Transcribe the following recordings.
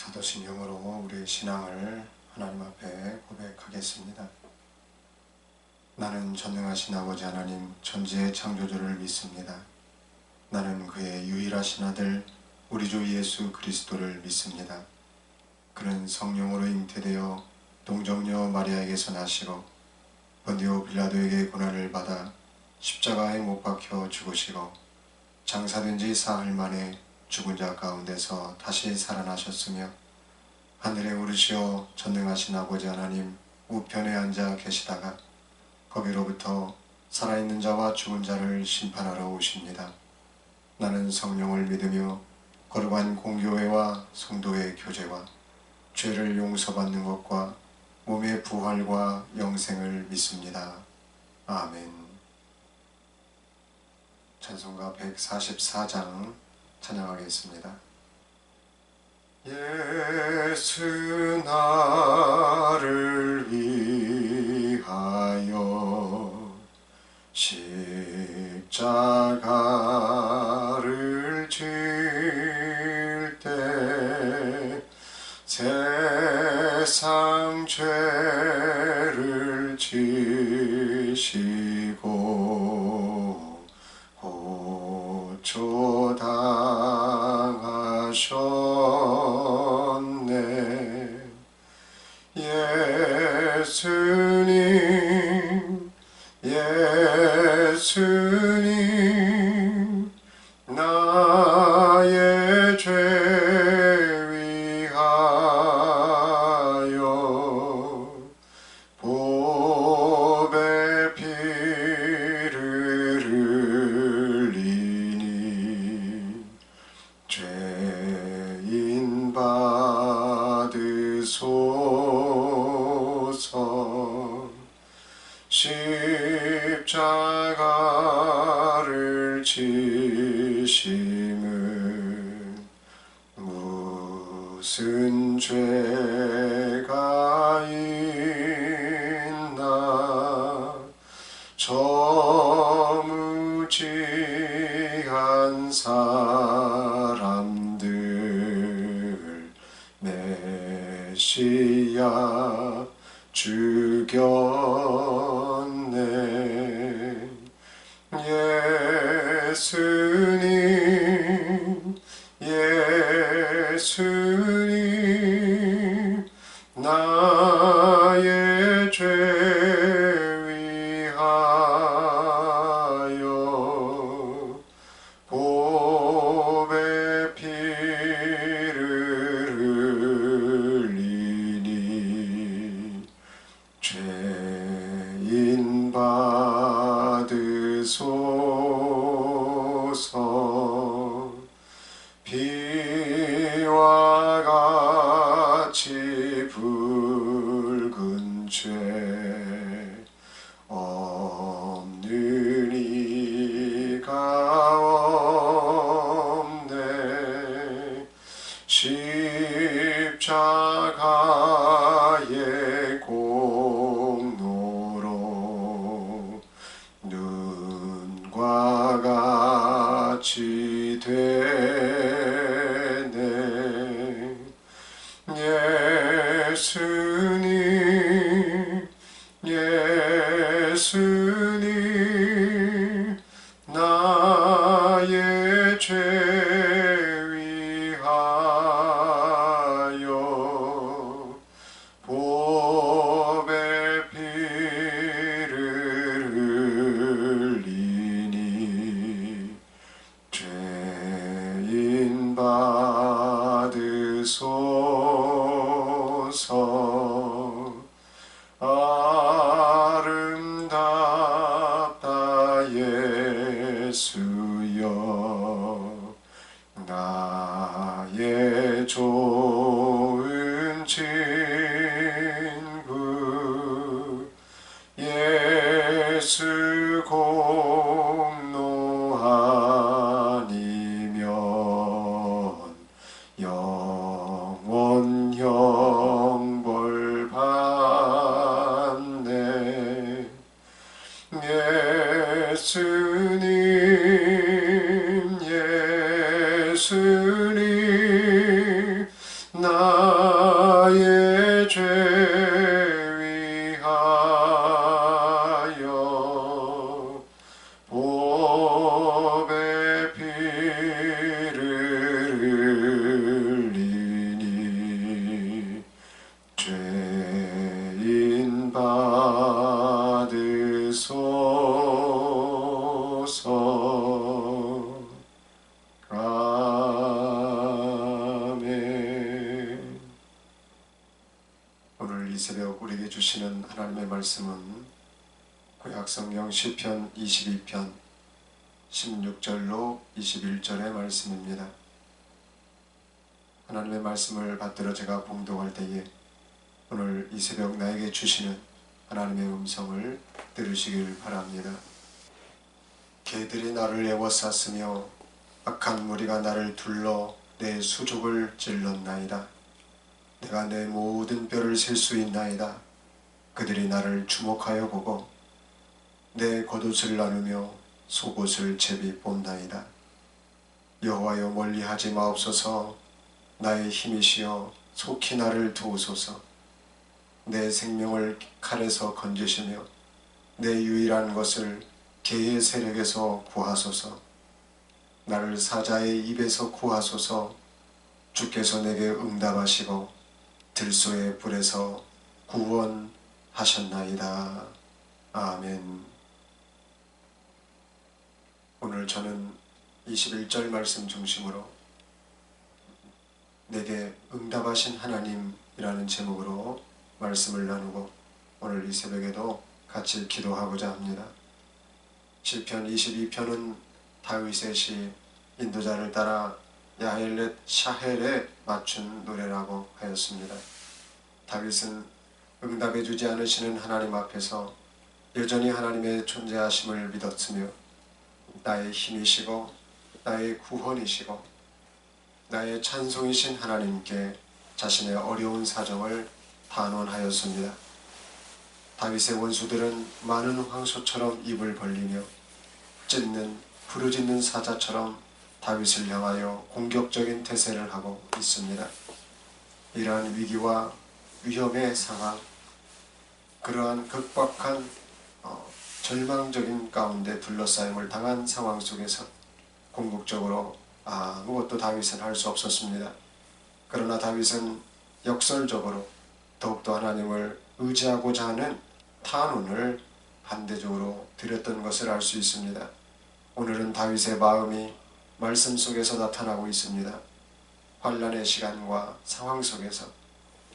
사도신경으로 우리의 신앙을 하나님 앞에 고백하겠습니다. 나는 전능하신 아버지 하나님 천지의 창조주를 믿습니다. 나는 그의 유일하신 아들 우리 주 예수 그리스도를 믿습니다. 그는 성령으로 잉태되어 동정녀 마리아에게서 나시고 본디오 빌라도에게 고난을 받아 십자가에 못 박혀 죽으시고 장사된 지 사흘 만에 죽은 자 가운데서 다시 살아나셨으며 하늘에 오르시어 전능하신 아버지 하나님 우편에 앉아 계시다가 거기로부터 살아있는 자와 죽은 자를 심판하러 오십니다. 나는 성령을 믿으며 거룩한 공교회와 성도의 교제와 죄를 용서받는 것과 몸의 부활과 영생을 믿습니다. 아멘. 찬송가 144장 찬양하겠습니다. 예수 나를 위하여 십자가를 질 때 세상 죄를 지시고 고초당하셨네. 예수님 예수님 나의 죄 위하여 보배 피를 흘리니 죄인 받으소서. 십자가를 지심은 무슨 죄가 있나. 저 무지한 사람들 메시아 죽였네. 예수님 예수님 나의 죄 위하여 보배 피를 흘리니 죄인 받으소서. 비와 같이 붉은 죄 없는 이가 없네. 십자가의 공로로 눈과 같이 되네. 예수님 예수님 나의 죄 위하여 보배 피를 흘리니 죄인 받으소서. 아름답다 예수여 나의 좋은 친구. 예수 공로 아니면 영원 형벌 받네. 예수님 예수님 나 이 새벽 우리에게 주시는 하나님의 말씀은 구약성경 시편 22편 16절로 21절의 말씀입니다. 하나님의 말씀을 받들어 제가 봉독할 때에 오늘 이 새벽 나에게 주시는 하나님의 음성을 들으시길 바랍니다. 개들이 나를 에워쌌으며 악한 무리가 나를 둘러 내 수족을 찔렀나이다. 내가 내 모든 뼈를 셀 수 있나이다. 그들이 나를 주목하여 보고 내 겉옷을 나누며 속옷을 제비 뽑나이다. 여호와여 멀리하지 마옵소서. 나의 힘이시여 속히 나를 도우소서. 내 생명을 칼에서 건지시며 내 유일한 것을 개의 세력에서 구하소서. 나를 사자의 입에서 구하소서. 주께서 내게 응답하시고 들소의 불에서 구원하셨나이다. 아멘. 오늘 저는 21절 말씀 중심으로 내게 응답하신 하나님이라는 제목으로 말씀을 나누고 오늘 이 새벽에도 같이 기도하고자 합니다. 시편 22편은 다윗의 시 인도자를 따라 야헬렛 샤헬에 맞춘 노래라고 하였습니다. 다윗은 응답해주지 않으시는 하나님 앞에서 여전히 하나님의 존재하심을 믿었으며 나의 힘이시고 나의 구원이시고 나의 찬송이신 하나님께 자신의 어려운 사정을 단언하였습니다. 다윗의 원수들은 많은 황소처럼 입을 벌리며 찢는 부르짖는 사자처럼 다윗을 향하여 공격적인 태세를 하고 있습니다. 이러한 위기와 위험의 상황, 그러한 극박한 절망적인 가운데 둘러싸임을 당한 상황 속에서 궁극적으로 아무것도 다윗은 할 수 없었습니다. 그러나 다윗은 역설적으로 더욱더 하나님을 의지하고자 하는 탄원을 반대적으로 드렸던 것을 알 수 있습니다. 오늘은 다윗의 마음이 말씀 속에서 나타나고 있습니다. 환난의 시간과 상황 속에서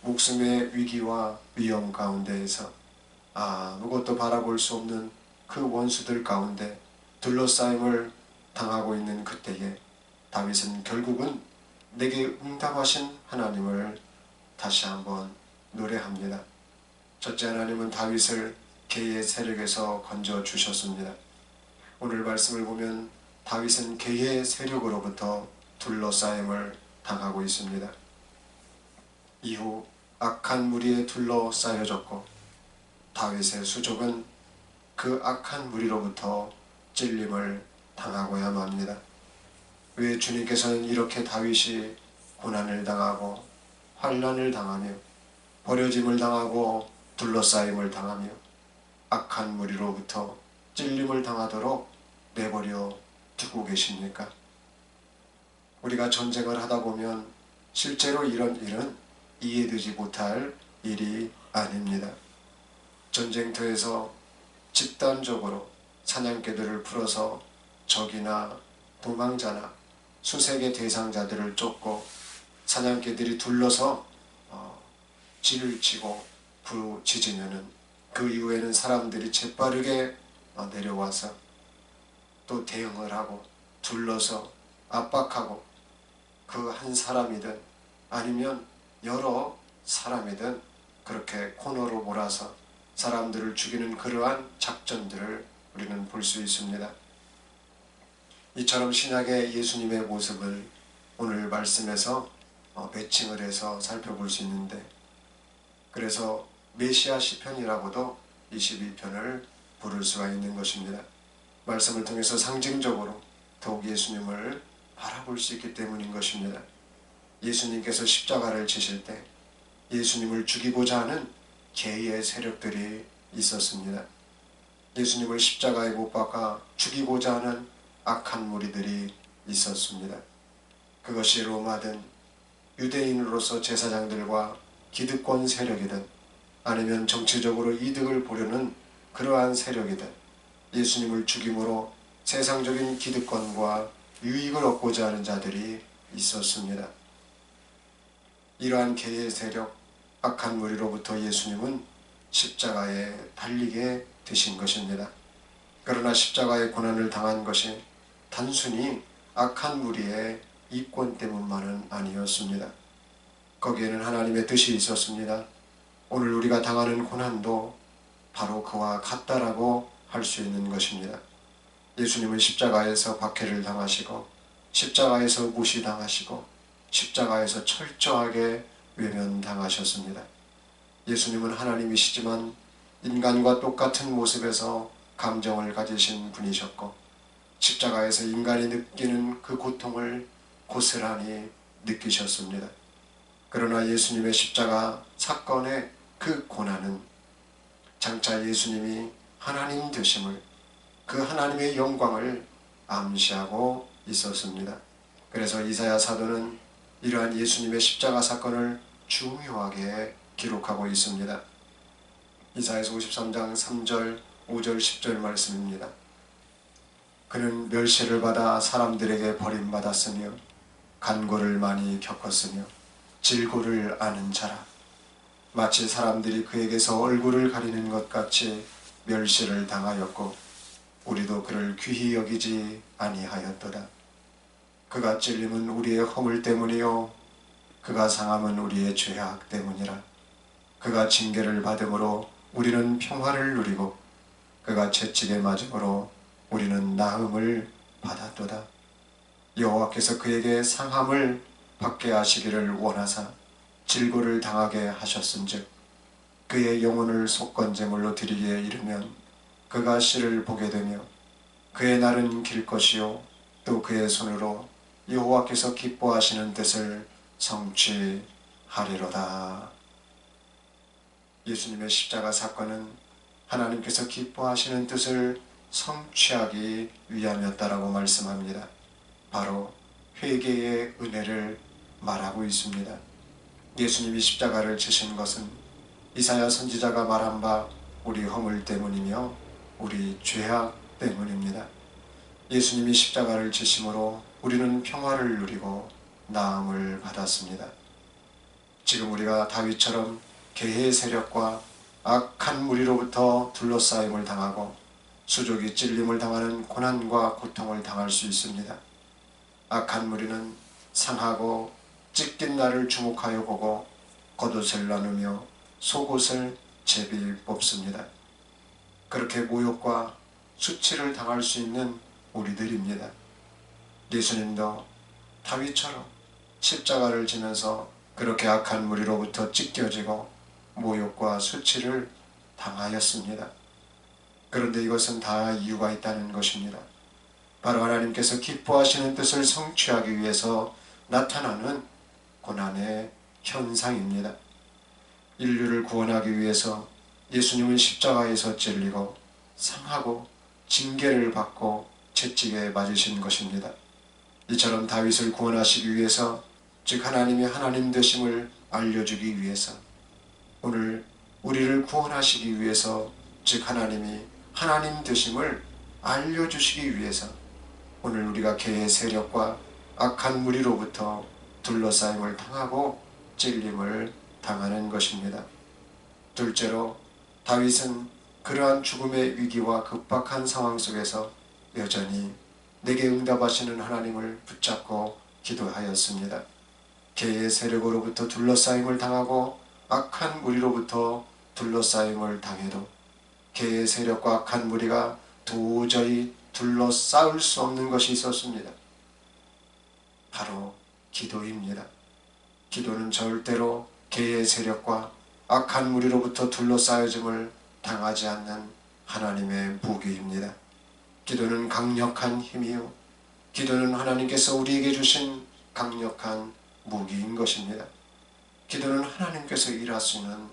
목숨의 위기와 위험 가운데에서 아무것도 바라볼 수 없는 그 원수들 가운데 둘러싸임을 당하고 있는 그때에 다윗은 결국은 내게 응답하신 하나님을 다시 한번 노래합니다. 첫째, 하나님은 다윗을 개의 세력에서 건져 주셨습니다. 오늘 말씀을 보면 다윗은 개의 세력으로부터 둘러싸임을 당하고 있습니다. 이후 악한 무리에 둘러싸여졌고 다윗의 수족은 그 악한 무리로부터 찔림을 당하고야만 합니다. 왜 주님께서는 이렇게 다윗이 고난을 당하고 환난을 당하며 버려짐을 당하고 둘러싸임을 당하며 악한 무리로부터 찔림을 당하도록 내버려 두고 계십니까? 우리가 전쟁을 하다 보면 실제로 이런 일은 이해되지 못할 일이 아닙니다. 전쟁터에서 집단적으로 사냥개들을 풀어서 적이나 도망자나 수색의 대상자들을 쫓고 사냥개들이 둘러서 진을 치고 부르짖으면은 그 이후에는 사람들이 재빠르게 내려와서 또 대응을 하고 둘러서 압박하고 그 한 사람이든 아니면 여러 사람이든 그렇게 코너로 몰아서 사람들을 죽이는 그러한 작전들을 우리는 볼 수 있습니다. 이처럼 신약의 예수님의 모습을 오늘 말씀에서 매칭을 해서 살펴볼 수 있는데, 그래서 메시아 시편이라고도 22편을 부를 수가 있는 것입니다. 말씀을 통해서 상징적으로 더욱 예수님을 바라볼 수 있기 때문인 것입니다. 예수님께서 십자가를 지실 때 예수님을 죽이고자 하는 개의 세력들이 있었습니다. 예수님을 십자가에 못 박아 죽이고자 하는 악한 무리들이 있었습니다. 그것이 로마든 유대인으로서 제사장들과 기득권 세력이든 아니면 정치적으로 이득을 보려는 그러한 세력이든 예수님을 죽임으로 세상적인 기득권과 유익을 얻고자 하는 자들이 있었습니다. 이러한 개의 세력, 악한 무리로부터 예수님은 십자가에 달리게 되신 것입니다. 그러나 십자가의 고난을 당한 것이 단순히 악한 무리의 이권 때문만은 아니었습니다. 거기에는 하나님의 뜻이 있었습니다. 오늘 우리가 당하는 고난도 바로 그와 같다라고 할 수 있는 것입니다. 예수님은 십자가에서 박해를 당하시고 십자가에서 무시당하시고 십자가에서 철저하게 외면당하셨습니다. 예수님은 하나님이시지만 인간과 똑같은 모습에서 감정을 가지신 분이셨고 십자가에서 인간이 느끼는 그 고통을 고스란히 느끼셨습니다. 그러나 예수님의 십자가 사건의 그 고난은 장차 예수님이 하나님 되심을, 그 하나님의 영광을 암시하고 있었습니다. 그래서 이사야 사도는 이러한 예수님의 십자가 사건을 중요하게 기록하고 있습니다. 이사야서 53장 3절, 5절, 10절 말씀입니다. 그는 멸시를 받아 사람들에게 버림받았으며 간고를 많이 겪었으며 질고를 아는 자라. 마치 사람들이 그에게서 얼굴을 가리는 것 같이 멸시를 당하였고 우리도 그를 귀히 여기지 아니하였도다. 그가 찔림은 우리의 허물 때문이요 그가 상함은 우리의 죄악 때문이라. 그가 징계를 받음으로 우리는 평화를 누리고 그가 채찍에 맞음으로 우리는 나음을 받았도다. 여호와께서 그에게 상함을 받게 하시기를 원하사 질고를 당하게 하셨은즉 그의 영혼을 속건제물로 드리기에 이르면 그가 씨를 보게 되며 그의 날은 길 것이요 또 그의 손으로 여호와께서 기뻐하시는 뜻을 성취하리로다. 예수님의 십자가 사건은 하나님께서 기뻐하시는 뜻을 성취하기 위함이었다라고 말씀합니다. 바로 회개의 은혜를 말하고 있습니다. 예수님이 십자가를 지신 것은 이사야 선지자가 말한 바 우리 허물 때문이며 우리 죄악 때문입니다. 예수님이 십자가를 지심으로 우리는 평화를 누리고 나음을 받았습니다. 지금 우리가 다윗처럼 개의 세력과 악한 무리로부터 둘러싸임을 당하고 수족이 찔림을 당하는 고난과 고통을 당할 수 있습니다. 악한 무리는 상하고 찢긴 나를 주목하여 보고 겉옷을 나누며 속옷을 제비 뽑습니다. 그렇게 모욕과 수치를 당할 수 있는 우리들입니다. 예수님도 다윗처럼 십자가를 지면서 그렇게 악한 무리로부터 찢겨지고 모욕과 수치를 당하였습니다. 그런데 이것은 다 이유가 있다는 것입니다. 바로 하나님께서 기뻐하시는 뜻을 성취하기 위해서 나타나는 고난의 현상입니다. 인류를 구원하기 위해서 예수님은 십자가에서 찔리고 상하고 징계를 받고 채찍에 맞으신 것입니다. 이처럼 다윗을 구원하시기 위해서, 즉 하나님이 하나님 되심을 알려주기 위해서, 오늘 우리를 구원하시기 위해서, 즉 하나님이 하나님 되심을 알려주시기 위해서 오늘 우리가 개의 세력과 악한 무리로부터 둘러싸임을 당하고 찔림을 당하는 것입니다. 둘째로 다윗은 그러한 죽음의 위기와 급박한 상황 속에서 여전히 내게 응답하시는 하나님을 붙잡고 기도하였습니다. 개의 세력으로부터 둘러싸임을 당하고 악한 무리로부터 둘러싸임을 당해도 개의 세력과 악한 무리가 도저히 둘러싸을 수 없는 것이 있었습니다. 바로 기도입니다. 기도는 절대로 개의 세력과 악한 무리로부터 둘러싸여짐을 당하지 않는 하나님의 무기입니다. 기도는 강력한 힘이요, 기도는 하나님께서 우리에게 주신 강력한 무기인 것입니다. 기도는 하나님께서 일하시는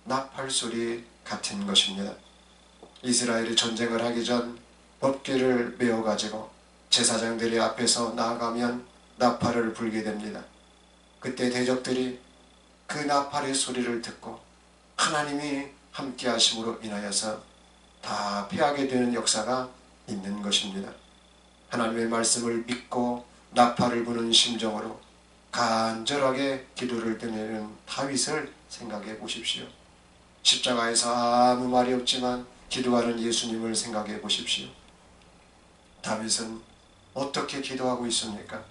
나팔소리 같은 것입니다. 이스라엘이 전쟁을 하기 전 법궤를 메어가지고 제사장들이 앞에서 나아가면 나팔을 불게 됩니다. 그때 대적들이 그 나팔의 소리를 듣고 하나님이 함께 하심으로 인하여서 다 패하게 되는 역사가 있는 것입니다. 하나님의 말씀을 믿고 나팔을 부는 심정으로 간절하게 기도를 드리는 다윗을 생각해 보십시오. 십자가에서 아무 말이 없지만 기도하는 예수님을 생각해 보십시오. 다윗은 어떻게 기도하고 있습니까?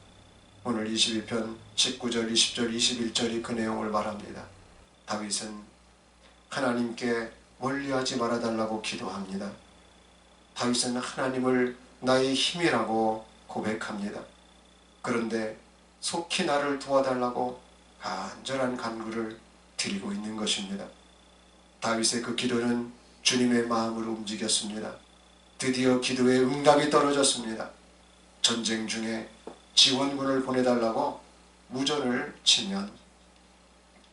오늘 22편 19절, 20절, 21절이 그 내용을 말합니다. 다윗은 하나님께 멀리하지 말아달라고 기도합니다. 다윗은 하나님을 나의 힘이라고 고백합니다. 그런데 속히 나를 도와달라고 간절한 간구를 드리고 있는 것입니다. 다윗의 그 기도는 주님의 마음을 움직였습니다. 드디어 기도의 응답이 떨어졌습니다. 전쟁 중에 지원군을 보내달라고 무전을 치면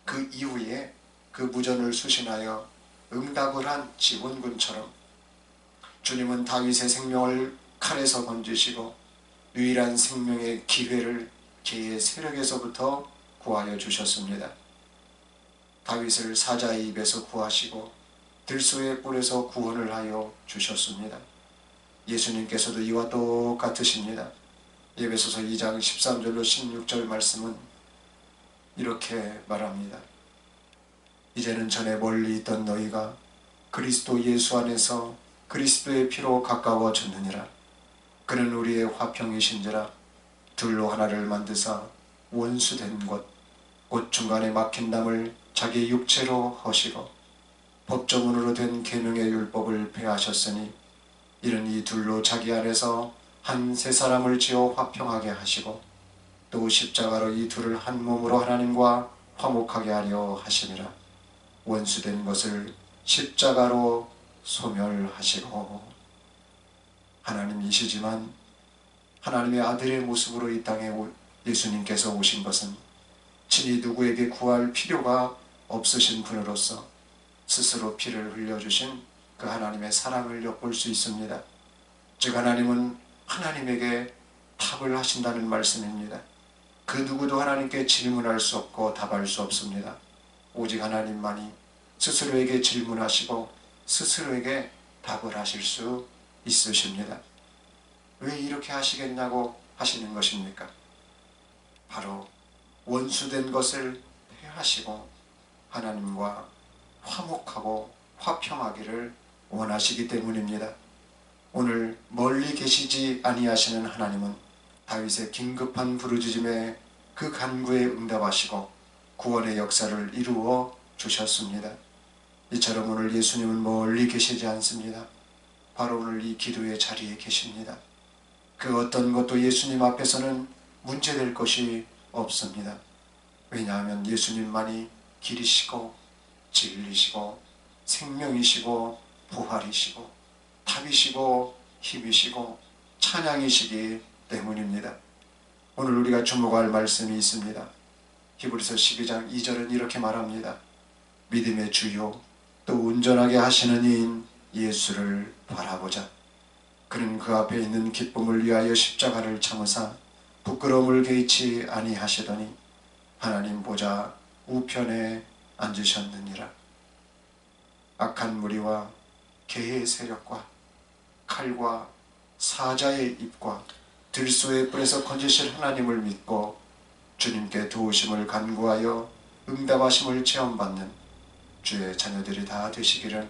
그 이후에 그 무전을 수신하여 응답을 한 지원군처럼 주님은 다윗의 생명을 칼에서 건지시고 유일한 생명의 기회를 개의 세력에서부터 구하여 주셨습니다. 다윗을 사자의 입에서 구하시고 들소의 뿔에서 구원을 하여 주셨습니다. 예수님께서도 이와 똑같으십니다. 에베소서 2장 13절로 16절 말씀은 이렇게 말합니다. 이제는 전에 멀리 있던 너희가 그리스도 예수 안에서 그리스도의 피로 가까워졌느니라. 그는 우리의 화평이신지라. 둘로 하나를 만드사 원수된 곧 중간에 막힌 담을 자기 육체로 허시고 법조문으로 된 계명의 율법을 폐하셨으니 이는 이 둘로 자기 안에서 한 세 사람을 지어 화평하게 하시고 또 십자가로 이 둘을 한 몸으로 하나님과 화목하게 하려 하시니라. 원수된 것을 십자가로 소멸하시고. 하나님이시지만 하나님의 아들의 모습으로 이 땅에 예수님께서 오신 것은 친히 누구에게 구할 필요가 없으신 분으로서 스스로 피를 흘려주신 그 하나님의 사랑을 엿볼 수 있습니다. 즉 하나님은 하나님에게 답을 하신다는 말씀입니다. 그 누구도 하나님께 질문할 수 없고 답할 수 없습니다. 오직 하나님만이 스스로에게 질문하시고 스스로에게 답을 하실 수 있으십니다. 왜 이렇게 하시겠냐고 하시는 것입니까? 바로 원수된 것을 폐하시고 하나님과 화목하고 화평하기를 원하시기 때문입니다. 오늘 멀리 계시지 아니하시는 하나님은 다윗의 긴급한 부르짖음에 그 간구에 응답하시고 구원의 역사를 이루어 주셨습니다. 이처럼 오늘 예수님은 멀리 계시지 않습니다. 바로 오늘 이 기도의 자리에 계십니다. 그 어떤 것도 예수님 앞에서는 문제될 것이 없습니다. 왜냐하면 예수님만이 길이시고 진리시고 생명이시고 부활이시고 답이시고 힘이시고 찬양이시기 때문입니다. 오늘 우리가 주목할 말씀이 있습니다. 히브리서 12장 2절은 이렇게 말합니다. 믿음의 주요 또 온전하게 하시는 이인 예수를 바라보자. 그는 그 앞에 있는 기쁨을 위하여 십자가를 참으사 부끄러움을 개의치 아니하시더니 하나님 보좌 우편에 앉으셨느니라. 악한 무리와 개의 세력과 칼과 사자의 입과 들소의 뿔에서 건지실 하나님을 믿고 주님께 도우심을 간구하여 응답하심을 체험받는 주의 자녀들이 다 되시기를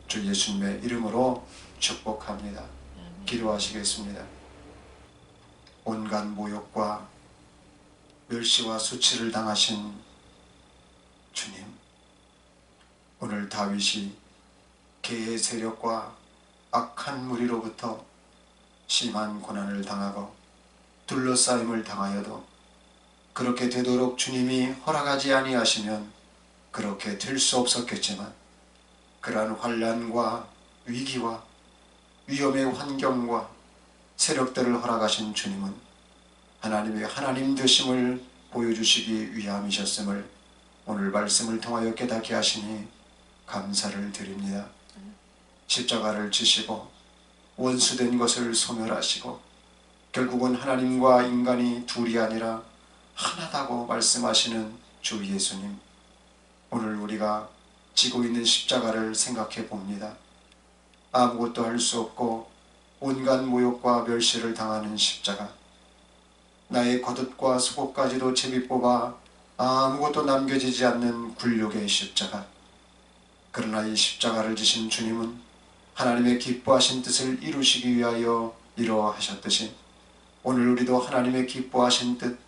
주 예수님의 이름으로 축복합니다. 기도하시겠습니다. 온갖 모욕과 멸시와 수치를 당하신 주님, 오늘 다윗이 개의 세력과 악한 무리로부터 심한 고난을 당하고 둘러싸임을 당하여도 그렇게 되도록 주님이 허락하지 아니하시면 그렇게 될 수 없었겠지만 그러한 환난과 위기와 위험의 환경과 세력들을 허락하신 주님은 하나님의 하나님 되심을 보여주시기 위함이셨음을 오늘 말씀을 통하여 깨닫게 하시니 감사를 드립니다. 십자가를 지시고 원수된 것을 소멸하시고 결국은 하나님과 인간이 둘이 아니라 하나다고 말씀하시는 주 예수님, 오늘 우리가 지고 있는 십자가를 생각해 봅니다. 아무것도 할 수 없고 온갖 모욕과 멸시를 당하는 십자가, 나의 겉옷과 속옷까지도 제비 뽑아 아무것도 남겨지지 않는 굴욕의 십자가. 그러나 이 십자가를 지신 주님은 하나님의 기뻐하신 뜻을 이루시기 위하여 이러하셨듯이 오늘 우리도 하나님의 기뻐하신 뜻,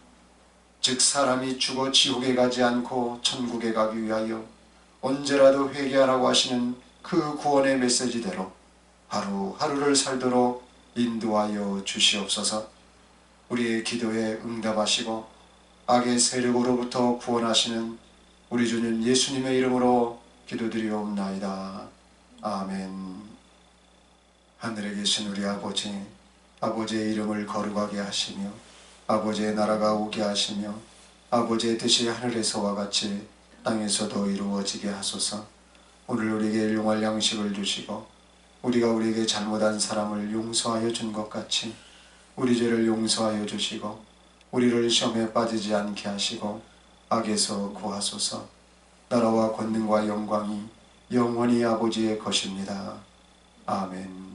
즉 사람이 죽어 지옥에 가지 않고 천국에 가기 위하여 언제라도 회개하라고 하시는 그 구원의 메시지대로 하루하루를 살도록 인도하여 주시옵소서. 우리의 기도에 응답하시고 악의 세력으로부터 구원하시는 우리 주님 예수님의 이름으로 기도드리옵나이다. 아멘. 하늘에 계신 우리 아버지, 아버지의 이름을 거룩하게 하시며 아버지의 나라가 오게 하시며 아버지의 뜻이 하늘에서와 같이 땅에서도 이루어지게 하소서. 오늘 우리에게 일용할 양식을 주시고 우리가 우리에게 잘못한 사람을 용서하여 준 것 같이 우리 죄를 용서하여 주시고 우리를 시험에 빠지지 않게 하시고 악에서 구하소서. 나라와 권능과 영광이 영원히 아버지의 것입니다. 아멘.